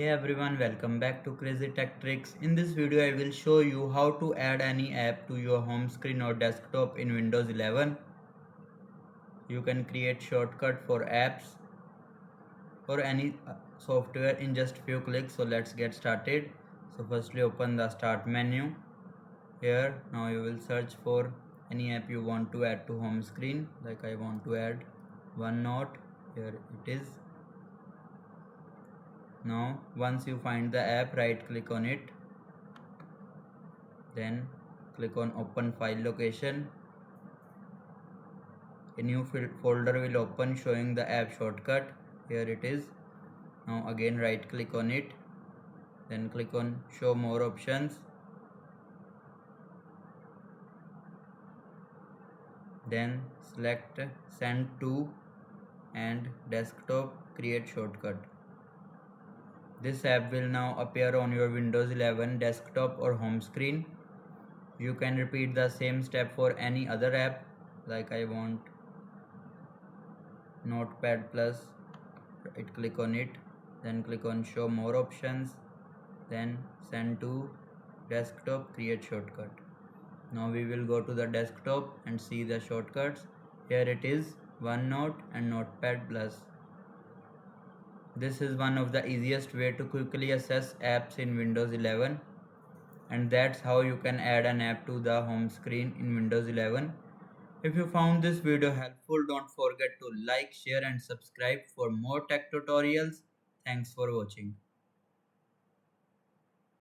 Hey everyone, welcome back to Crazy Tech Tricks. In this video, I will show you how to add any app to your home screen or desktop in Windows 11. You can create shortcut for apps or any software in just few clicks. So let's get started. So firstly, open the start menu. Here, now you will search for any app you want to add to home screen. Like I want to add OneNote. Here it is. Now, once you find the app, right click on it. Then click on open file location. A new folder will open showing the app shortcut. Here it is. Now again right click on it. Then click on show more options. Then select send to and desktop create shortcut. This app will now appear on your Windows 11 desktop or home screen. You can repeat the same step for any other app. Like I want Notepad Plus. Right click on it. Then click on show more options. Then send to desktop create shortcut. Now we will go to the desktop and see the shortcuts. Here it is OneNote and Notepad Plus. This is one of the easiest way to quickly access apps in Windows 11, and that's how you can add an app to the home screen in Windows 11. If you found this video helpful, don't forget to like, share and subscribe for more tech tutorials. Thanks for watching.